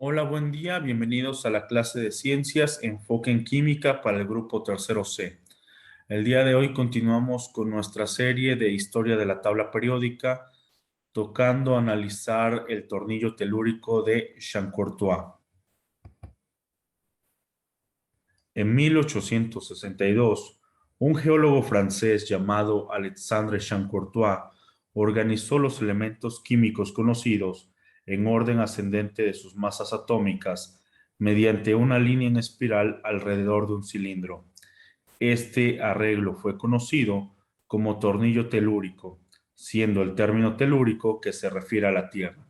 Hola, buen día. Bienvenidos a la clase de Ciencias Enfoque en Química para el grupo tercero C. El día de hoy continuamos con nuestra serie de Historia de la tabla periódica, tocando analizar el tornillo telúrico de Champ-Courtois. En 1862, un geólogo francés llamado Alexandre Champ-Courtois organizó los elementos químicos conocidos en orden ascendente de sus masas atómicas mediante una línea en espiral alrededor de un cilindro. Este arreglo fue conocido como tornillo telúrico, siendo el término telúrico que se refiere a la Tierra.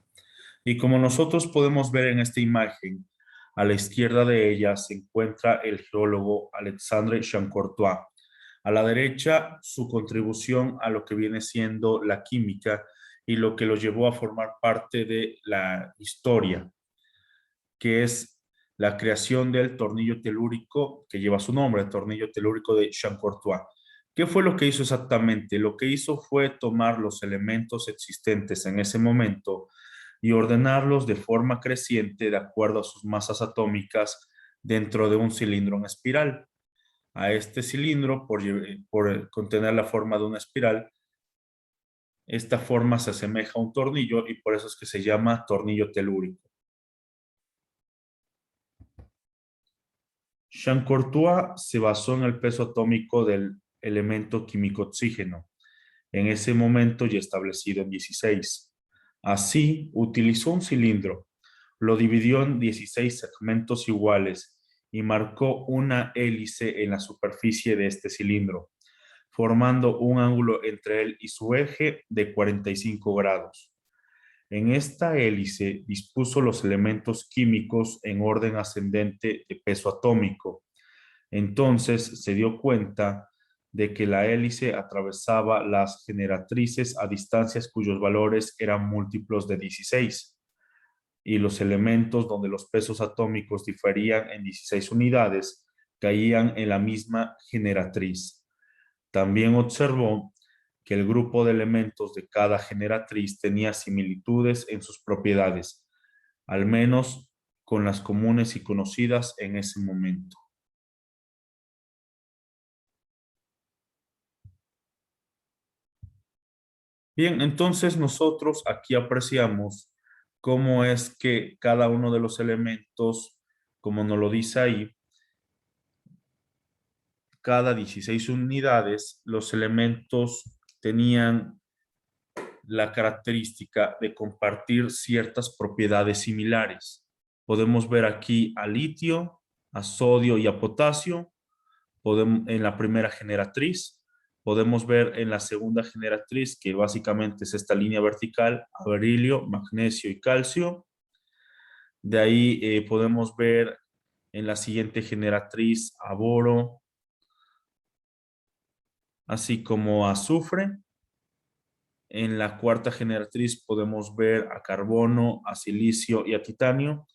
Y como nosotros podemos ver en esta imagen, a la izquierda de ella se encuentra el geólogo Alexandre Champ-Courtois. A la derecha, su contribución a lo que viene siendo la química y lo que lo llevó a formar parte de la historia, que es la creación del tornillo telúrico que lleva su nombre, el tornillo telúrico de Champ-Courtois. ¿Qué fue lo que hizo exactamente? Lo que hizo fue tomar los elementos existentes en ese momento y ordenarlos de forma creciente de acuerdo a sus masas atómicas dentro de un cilindro en espiral. A este cilindro, por contener la forma de una espiral, esta forma se asemeja a un tornillo y por eso es que se llama tornillo telúrico. Champ-Courtois se basó en el peso atómico del elemento químico oxígeno, en ese momento ya establecido en 16. Así, utilizó un cilindro, lo dividió en 16 segmentos iguales y marcó una hélice en la superficie de este cilindro, formando un ángulo entre él y su eje de 45 grados. En esta hélice dispuso los elementos químicos en orden ascendente de peso atómico. Entonces se dio cuenta de que la hélice atravesaba las generatrices a distancias cuyos valores eran múltiplos de 16 y los elementos donde los pesos atómicos diferían en 16 unidades caían en la misma generatriz. También observó que el grupo de elementos de cada generatriz tenía similitudes en sus propiedades, al menos con las comunes y conocidas en ese momento. Bien, entonces nosotros aquí apreciamos cómo es que cada uno de los elementos, como nos lo dice ahí, cada 16 unidades, los elementos tenían la característica de compartir ciertas propiedades similares. Podemos ver aquí a litio, a sodio y a potasio, en la primera generatriz. Podemos ver en la segunda generatriz, que básicamente es esta línea vertical, a berilio, magnesio y calcio. De ahí podemos ver en la siguiente generatriz a boro, así como a azufre. En la cuarta generatriz podemos ver a carbono, a silicio y a titanio.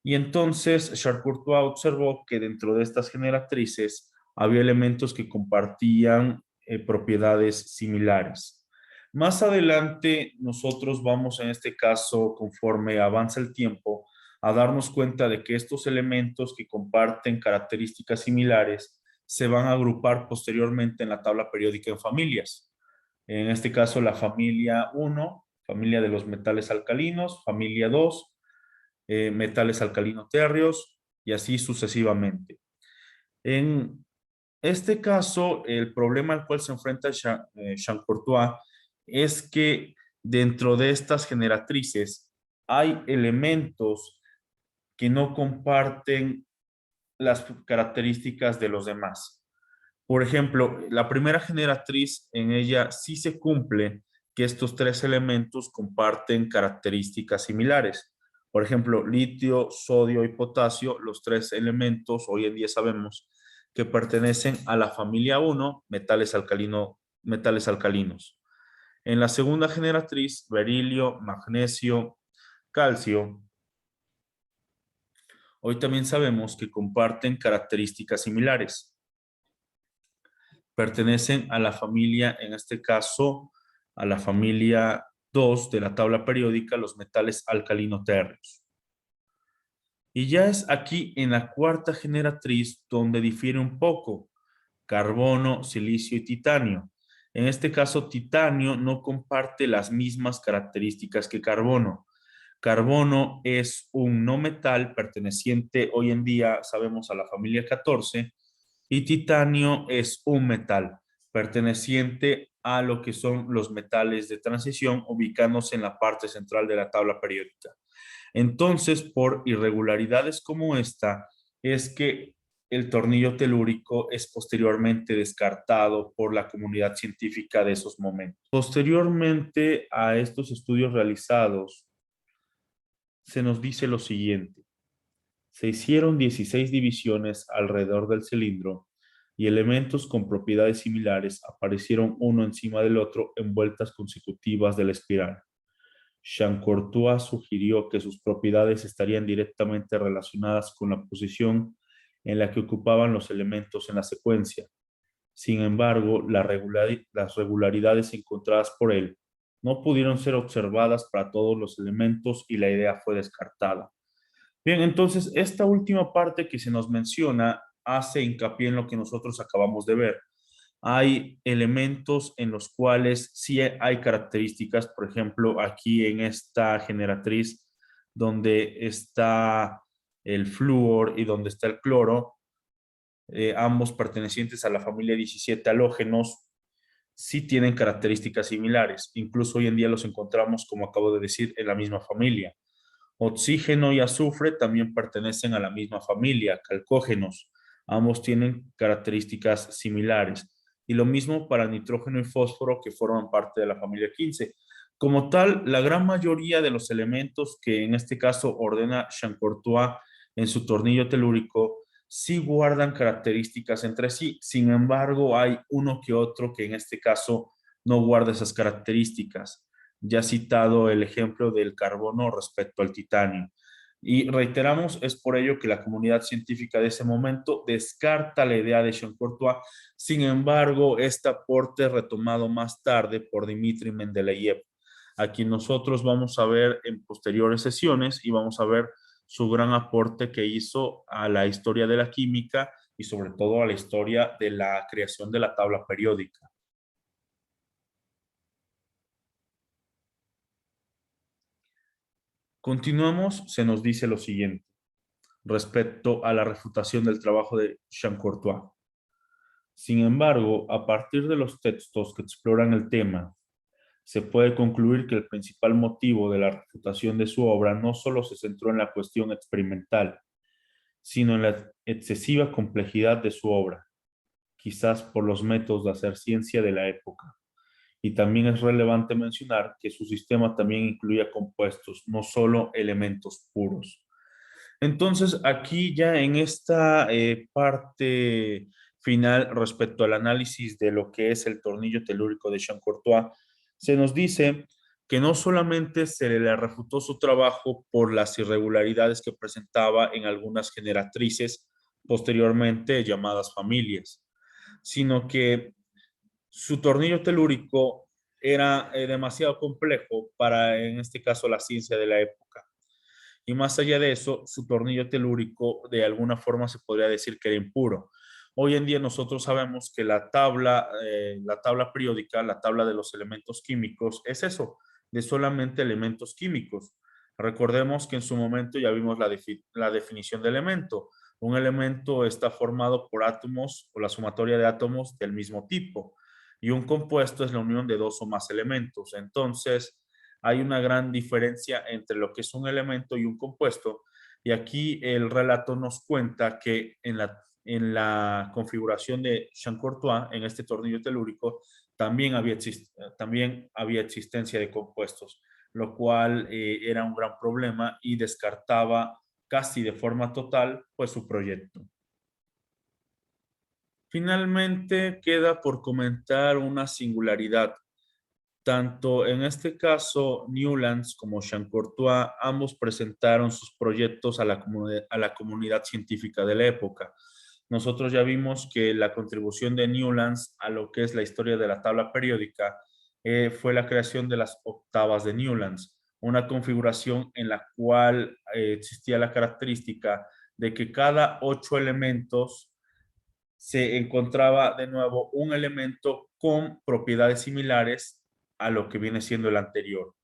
Y entonces Charles-Courtois observó que dentro de estas generatrices había elementos que compartían propiedades similares. Más adelante nosotros vamos en este caso, conforme avanza el tiempo, a darnos cuenta de que estos elementos que comparten características similares se van a agrupar posteriormente en la tabla periódica en familias. En este caso la familia 1, familia de los metales alcalinos, familia 2, metales alcalino-térreos y así sucesivamente. En este caso, el problema al cual se enfrenta Champ-Courtois es que dentro de estas generatrices hay elementos que no comparten las características de los demás. Por ejemplo, la primera generatriz, en ella sí se cumple que estos tres elementos comparten características similares. Por ejemplo, litio, sodio y potasio, los tres elementos, hoy en día sabemos que pertenecen a la familia 1, metales alcalinos. En la segunda generatriz, berilio, magnesio, calcio, hoy también sabemos que comparten características similares. Pertenecen a la familia, en este caso, a la familia 2 de la tabla periódica, los metales alcalino-térreos. Y ya es aquí en la cuarta generatriz donde difiere un poco carbono, silicio y titanio. En este caso, titanio no comparte las mismas características que carbono. Carbono es un no metal perteneciente hoy en día, sabemos, a la familia 14, y titanio es un metal perteneciente a lo que son los metales de transición, ubicándose en la parte central de la tabla periódica. Entonces, por irregularidades como esta, es que el tornillo telúrico es posteriormente descartado por la comunidad científica de esos momentos. Posteriormente a estos estudios realizados, se nos dice lo siguiente. Se hicieron 16 divisiones alrededor del cilindro y elementos con propiedades similares aparecieron uno encima del otro en vueltas consecutivas de la espiral. Chamcortua sugirió que sus propiedades estarían directamente relacionadas con la posición en la que ocupaban los elementos en la secuencia. Sin embargo, las regularidades encontradas por él no pudieron ser observadas para todos los elementos y la idea fue descartada. Bien, entonces esta última parte que se nos menciona hace hincapié en lo que nosotros acabamos de ver. Hay elementos en los cuales sí hay características, por ejemplo, aquí en esta generatriz donde está el flúor y donde está el cloro, ambos pertenecientes a la familia 17 halógenos, sí tienen características similares. Incluso hoy en día los encontramos, como acabo de decir, en la misma familia. Oxígeno y azufre también pertenecen a la misma familia, calcógenos. Ambos tienen características similares. Y lo mismo para nitrógeno y fósforo, que forman parte de la familia 15. Como tal, la gran mayoría de los elementos que en este caso ordena Chamcortua en su tornillo telúrico sí guardan características entre sí. Sin embargo, hay uno que otro que en este caso no guarda esas características. Ya citado el ejemplo del carbono respecto al titanio. Y reiteramos, es por ello que la comunidad científica de ese momento descarta la idea de Chamcortua. Sin embargo, este aporte retomado más tarde por Dmitri Mendeleev, a quien nosotros vamos a ver en posteriores sesiones y vamos a ver su gran aporte que hizo a la historia de la química y sobre todo a la historia de la creación de la tabla periódica. Continuamos, se nos dice lo siguiente respecto a la refutación del trabajo de Chamcortua. Sin embargo, a partir de los textos que exploran el tema, se puede concluir que el principal motivo de la refutación de su obra no solo se centró en la cuestión experimental, sino en la excesiva complejidad de su obra, quizás por los métodos de hacer ciencia de la época. Y también es relevante mencionar que su sistema también incluía compuestos, no solo elementos puros. Entonces, aquí ya en esta parte final respecto al análisis de lo que es el tornillo telúrico de Chamcortua, se nos dice que no solamente se le refutó su trabajo por las irregularidades que presentaba en algunas generatrices posteriormente llamadas familias, sino que su tornillo telúrico era demasiado complejo para, en este caso, la ciencia de la época. Y más allá de eso, su tornillo telúrico de alguna forma se podría decir que era impuro. Hoy en día nosotros sabemos que la tabla periódica, la tabla de los elementos químicos, es eso, de solamente elementos químicos. Recordemos que en su momento ya vimos la definición de elemento. Un elemento está formado por átomos o la sumatoria de átomos del mismo tipo. Y un compuesto es la unión de dos o más elementos. Entonces, hay una gran diferencia entre lo que es un elemento y un compuesto. Y aquí el relato nos cuenta que en la configuración de Chamcortua, en este tornillo telúrico, también había existencia de compuestos, lo cual era un gran problema y descartaba casi de forma total pues su proyecto. Finalmente queda por comentar una singularidad. Tanto en este caso, Newlands como Chamcortua, ambos presentaron sus proyectos a la comunidad científica de la época. Nosotros ya vimos que la contribución de Newlands a lo que es la historia de la tabla periódica fue la creación de las octavas de Newlands, una configuración en la cual existía la característica de que cada 8 elementos se encontraba de nuevo un elemento con propiedades similares a lo que viene siendo el anterior.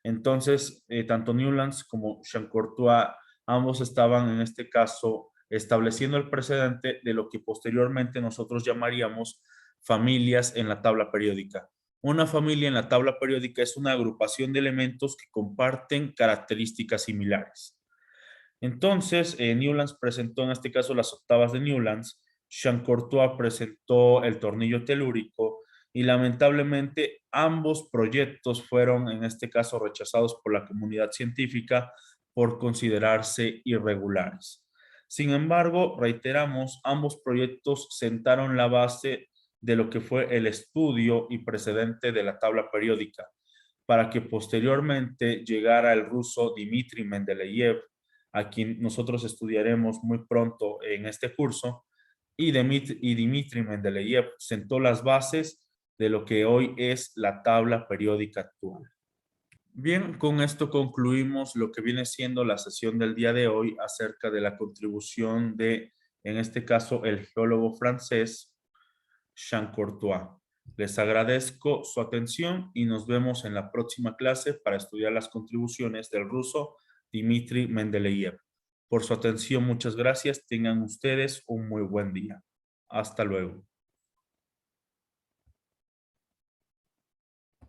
Entonces, tanto Newlands como Champ-Courtois, ambos estaban en este caso estableciendo el precedente de lo que posteriormente nosotros llamaríamos familias en la tabla periódica. Una familia en la tabla periódica es una agrupación de elementos que comparten características similares. Entonces, Newlands presentó en este caso las octavas de Newlands, Champ-Courtois presentó el tornillo telúrico y lamentablemente ambos proyectos fueron en este caso rechazados por la comunidad científica por considerarse irregulares. Sin embargo, reiteramos, ambos proyectos sentaron la base de lo que fue el estudio y precedente de la tabla periódica, para que posteriormente llegara el ruso Dmitri Mendeleev, a quien nosotros estudiaremos muy pronto en este curso, y Dmitri Mendeleev sentó las bases de lo que hoy es la tabla periódica actual. Bien, con esto concluimos lo que viene siendo la sesión del día de hoy acerca de la contribución de, en este caso, el geólogo francés Champ-Courtois. Les agradezco su atención y nos vemos en la próxima clase para estudiar las contribuciones del ruso Dmitri Mendeleev. Por su atención, muchas gracias. Tengan ustedes un muy buen día. Hasta luego.